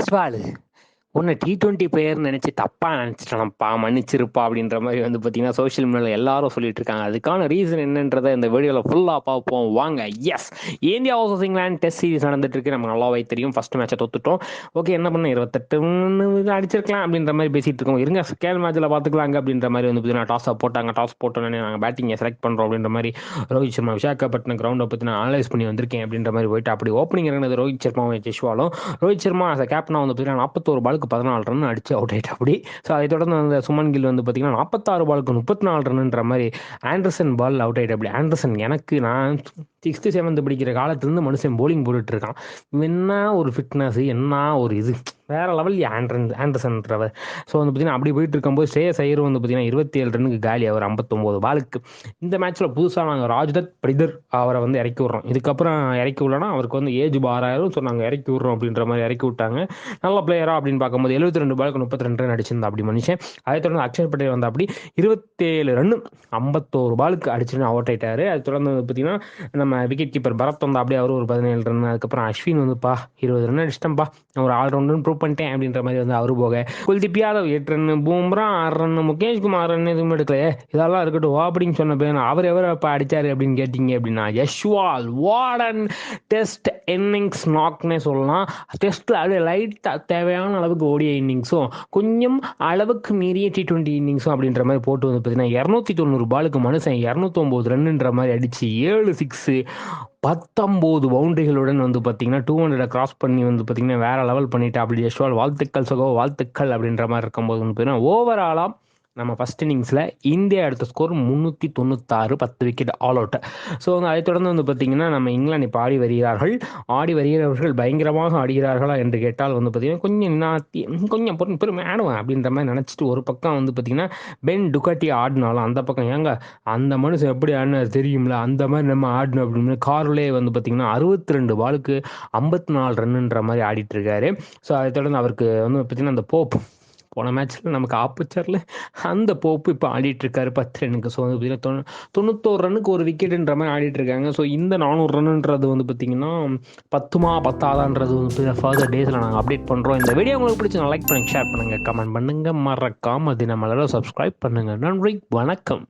ஜெய்ஸ்வால் உன்னை T20 பிளேயர்னு நினைச்சு தப்பா நினைச்சிட்டேன்ப்பா, மன்னிச்சிருப்பா அப்படின்ற மாதிரி வந்து பார்த்தீங்கன்னா சோஷியல் மீடியாவில் எல்லாரும் சொல்லிட்டு இருக்காங்க. அதுக்கான ரீசன் என்னன்றதை இந்த வீடியோவில் ஃபுல்லாக பார்ப்போம் வாங்க. Yes, India versus England test series நடந்துட்டு இருக்கு. நம்ம நல்லாவே தெரியும். ஃபர்ஸ்ட் மேட்சை தொத்துட்டோம். ஓகே, என்ன பண்ண 28 அடிச்சிருக்கலாம் அப்படின்ற மாதிரி பேசிட்டு இருக்கோம். இருங்க செகண்ட் மேட்ச்சில் பார்த்துக்கலாங்க அப்படின்ற மாதிரி வந்து பார்த்தீங்கன்னா டாஸை போட்டாங்க. டாஸ் போட்டோன்னே நாங்கள் பேட்டிங்கை செலக்ட் பண்ணுறோம் அப்படின்ற மாதிரி ரோஹித் சர்மா விசாகப்பட்டினம் கிரவுண்டை பற்றி நான் அனலைஸ் பண்ணி வந்திருக்கேன் அப்படின்ற மாதிரி போயிட்டு அப்படி ஓப்பனிங் இறங்கினது ரோஹித் சர்மாவும் ஜெய்ஸ்வாலும். ரோஹித் சர்மா கேப்டனாக வந்து பார்த்தீங்கன்னா 41 பாலுக்கு 14 ரன் அடிச்சு அவுட் ஆயிட்டு அப்படி. ஸோ அதை தொடர்ந்து அந்த சுமன் கில் வந்து பார்த்தீங்கன்னா 46 பாலுக்கு 34 ரன்ன்ற மாதிரி ஆண்டர்சன் பால் அவுட் ஆயிட்டு அப்படி. ஆண்டர்சன் எனக்கு நான் 6th 7th படிக்கிற காலத்துலேருந்து மனுஷன் போலிங் போட்டுட்டு இருக்கான். என்ன ஒரு ஃபிட்னஸ், என்ன ஒரு இது, வேற லெவல் ஆண்டர்சன்ன்றவர். ஸோ வந்து பார்த்தீங்கன்னா அப்படி போயிட்டு இருக்கும்போது ஸ்ரேயஸ் ஐயர் வந்து பார்த்தீங்கன்னா 27 ரன்னுக்கு காலி அவர் 59 பாலுக்கு. இந்த மேட்ச்சில் புதுசாக நாங்கள் ராஜ்தத் படிதர் அவரை வந்து இறக்கி விட்றோம். இதுக்கப்புறம் இறக்கி விடலன்னா அவருக்கு வந்து ஏஜ் பாராயிரும். ஸோ நாங்கள் இறக்கி விட்றோம் அப்படின்ற மாதிரி இறக்கி விட்டாங்க. நல்ல பிளேயரா அப்படின்னு பார்க்கும்போது 72 பாலுக்கு 32 ரன் அடிச்சிருந்தா அப்படி மனுஷன். அதை தொடர்ந்து அக்ஷர் பட்டேல் வந்து அப்படி 27 ரன்னு 51 பாலுக்கு அடிச்சுன்னு அவுட் ஆயிட்டாரு. அது தொடர்ந்து வந்து பார்த்தீங்கன்னா நம்ம விக்கெட் கீப்பர் பரத் வந்து அப்படியே அவர் ஒரு 17 ரன். அதுக்கப்புறம் அஸ்வின் வந்துப்பா 20 ரன் அடிச்சிட்டேன்ப்பா, ஒரு ஆல்ரவுண்டர்னு ப்ரூவ் பண்ணிட்டேன் அப்படின்ற மாதிரி வந்து அவரு போக. Kuldeep Yadav 8 run, Bumrah 6 run, Mukesh Kumar run எதுவும் எடுக்கலையே. இதெல்லாம் இருக்கட்டும் அப்படின்னு சொன்ன பேர் அவர் எவர் அப்போ அடிச்சாரு அப்படின்னு கேட்டீங்க அப்படின்னா ஜெய்ஸ்வால். வார்டன் டெஸ்ட் இன்னிங்ஸ் நாக்னே சொல்லலாம். டெஸ்ட்டில் அப்படியே லைட்டாக தேவையான அளவுக்கு ஓடிய இன்னிங்ஸும் கொஞ்சம் அளவுக்கு மீறிய T20 இன்னிங்ஸும் அப்படின்ற மாதிரி போட்டு வந்து பார்த்தீங்கன்னா 290 பாலுக்கு மனுஷன் 209 ரன்னுன்ற மாதிரி அடிச்சு 7 6 19 பவுண்டரிகளுடன் வந்து பார்த்தீங்கன்னா 200 கிராஸ் பண்ணி வந்து பார்த்தீங்கன்னா வேற லெவல் பண்ணிட்டு அப்படி ஜெய்ஸ்வால் வாழ்த்துக்கள் சகோ வாழ்த்துக்கள் அப்படின்ற மாதிரி இருக்கும்போது வந்து பார்த்தீங்கன்னா ஓவராலாக நம்ம ஃபர்ஸ்ட் இன்னிங்ஸில் இந்தியா எடுத்த score 396, 10 wicket all out. So அதை தொடர்ந்து வந்து பார்த்தீங்கன்னா நம்ம இங்கிலாந்து இப்போ ஆடி வருகிறவர்கள் பயங்கரமாக ஆடுகிறார்களா என்று கேட்டால் வந்து பார்த்தீங்கன்னா கொஞ்சம் பெருமை ஆடுவேன் அப்படின்ற மாதிரி நினச்சிட்டு ஒரு பக்கம் வந்து பார்த்தீங்கன்னா பென் டுகாட்டி ஆடினாலும் அந்த பக்கம் ஏங்க அந்த மனுஷன் எப்படி ஆடினார் தெரியுங்களா, அந்த மாதிரி நம்ம ஆடணும் அப்படின்னு கார்லே வந்து பார்த்தீங்கன்னா 62 பாலுக்கு 54 ரன்னுன்ற மாதிரி ஆடிட்டு இருக்காரு. ஸோ அதை தொடர்ந்து அவருக்கு வந்து பார்த்தீங்கன்னா அந்த போப் போன மேட்ச்சில் நமக்கு ஆப்பச்சரில் அந்த போப்பு இப்போ ஆடிட்டு இருக்காரு 10 ரன்னுக்கு. ஸோ வந்து பார்த்தீங்கன்னா 91 ரன்னுக்கு ஒரு விக்கெட்டுன்ற மாதிரி ஆடிட்டு இருக்காங்க. ஸோ இந்த 400 ரன்னுன்றது வந்து பார்த்தீங்கன்னா 10மா 10ஆதான்றது வந்து ஃபர்தர் டேஸில் நாங்கள் அப்டேட் பண்ணுறோம். இந்த வீடியோ உங்களுக்கு பிடிச்சி லைக் பண்ணுங்கள், ஷேர் பண்ணுங்கள், கமெண்ட் பண்ணுங்கள், மறக்காம தினமலரை சப்ஸ்கிரைப் பண்ணுங்கள். நன்றி, வணக்கம்.